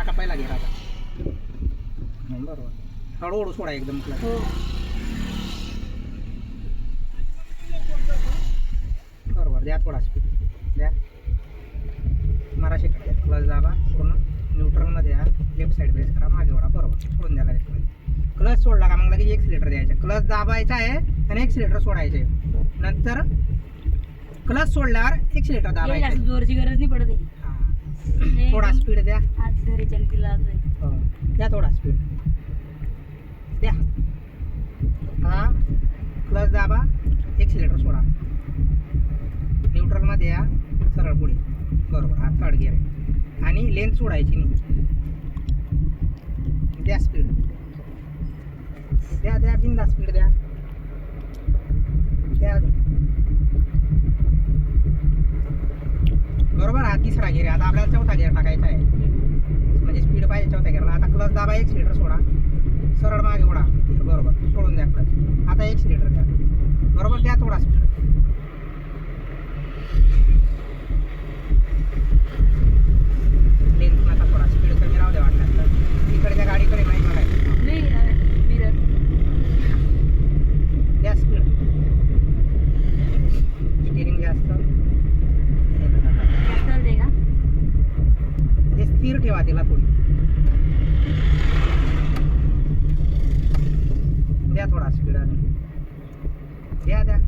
टाका पहिला गेला आता. बरोबर हळूहळू सोडा एकदम क्लच. बरोबर द्या थोडा स्पीड द्या. मारा शेकडे क्लच दाबा पूर्ण न्यूट्रलमध्ये या. लेफ्ट साईड ब्रेस करा मागे वळा. बरोबर सोडून द्यायला क्लच सोडला का मग लगेच एक्सिलेटर द्यायचा. क्लच दाबायचा आहे आणि एक्सिलेटर सोडायचे. नंतर क्लच सोडल्यावर एक्सिलेटर दाबायचं. जोरची गरज नाही पडत. थोडा स्पीड द्या. हो द्या थोडा स्पीड द्या. हा क्लच दाबा एक्सिलेटर सोडा. न्यूट्रलमध्ये या सरळ पुढे. बरोबर हा थर्ड गिअर आहे आणि लेन्थ सोडायची नाही. द्या स्पीड द्या द्या बिंदा स्पीड द्या द्या अजून. बरोबर हा तिसरा गिअर आहे. आता आपल्याला चौथा गिअर टाकायचा आहे म्हणजे स्पीड पाहिजे चौथ्या गिअरला. आता क्लच दाबा एक्सिलेटर सोडा सरळ मागे ओढा. बरोबर सोडून द्या क्लच. आता एक्सिलेटर द्या. बरोबर द्या थोडा स्पीड. लेन्थ आता थोडा स्पीड कमी राहू द्या वाटल्यास तर. इकडच्या गाडीकडे नाही बघायचं. द्या स्पीड. स्टिअरिंग जास्त हे स्थिर ठेवा तिला पुढे. द्या थोडा स्पीड द्या द्या.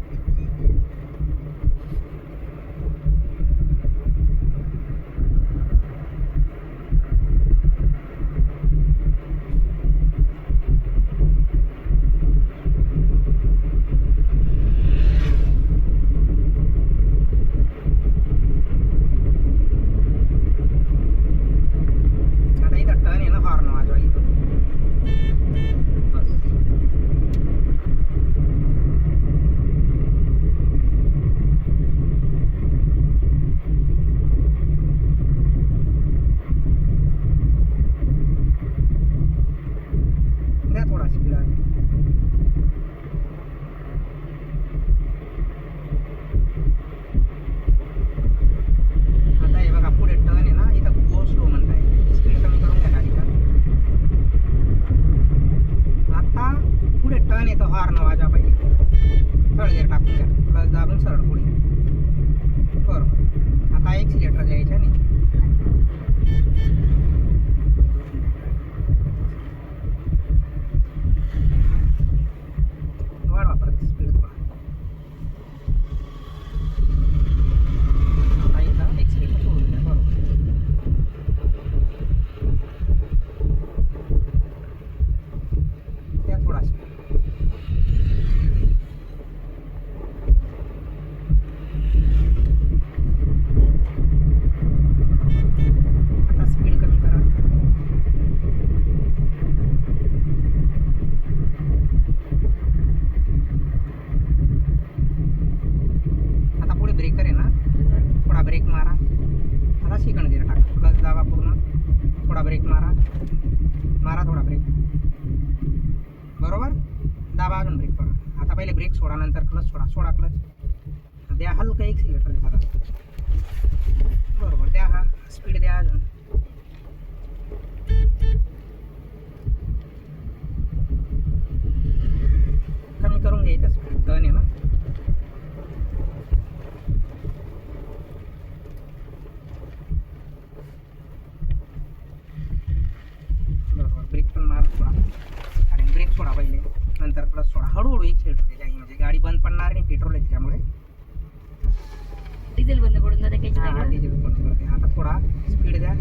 ब्रेक सोडा नंतर क्लच सोडा. सोडा क्लच द्या. हलका एक्सिलेटर द्या. बरोबर द्या. हा स्पीड द्या अजून. कमी करून घ्यायचं स्पीड. टर्न आहे ना. बरोबर ब्रेक पण मार सोडा आणि ब्रेक सोडा पहिले नंतर क्लच सोडा. हळूहळू एक्सिलेटर द्या म्हणजे गाडी बंद पडणार नाही. पेट्रोल आहे त्याच्यामुळे. डिझेल बंद पडून जाते. डिझेल बंद पडते. आता थोडा स्पीड द्या.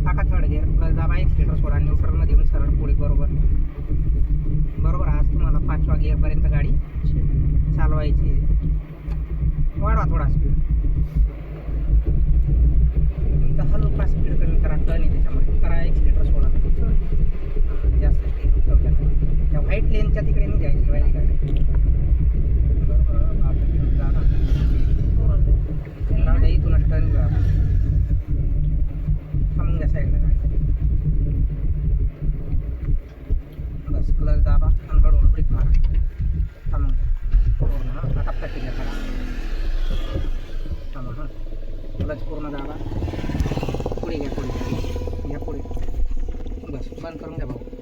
टाका थर्ड गिअर. क्लच दाबा एक्सिलेटर सोडा. न्यूट्रलमध्ये येऊन सरळ पुढे. बरोबर बरोबर. आज तुम्हाला 5वा गिअरपर्यंत गाडी चालवायची. वाढवा थोडा स्पीड. इथं हलका स्पीड कमी करा. टर्न आहे त्याच्यामुळे करा. एक्सिलेटर सोडा. जास्त स्पीड ठेवल्या त्या व्हाईट लेनच्या तिकडे नाही जायची वाईट गाडी. बरोबर आपण घेऊन जाणार. इथूनच टर्न घेऊ आपण. थांबून घ्या साईडला गाडी. बस क्लच दाबा आणि हळूहळू ब्रेक मारा. थांबून घ्या पूर्ण. आता प्रक्रिया करा. थांबा. हां क्लच पूर्ण दाबा. पुढे घ्या पुढे घ्या. बंद करून घ्या भाऊ.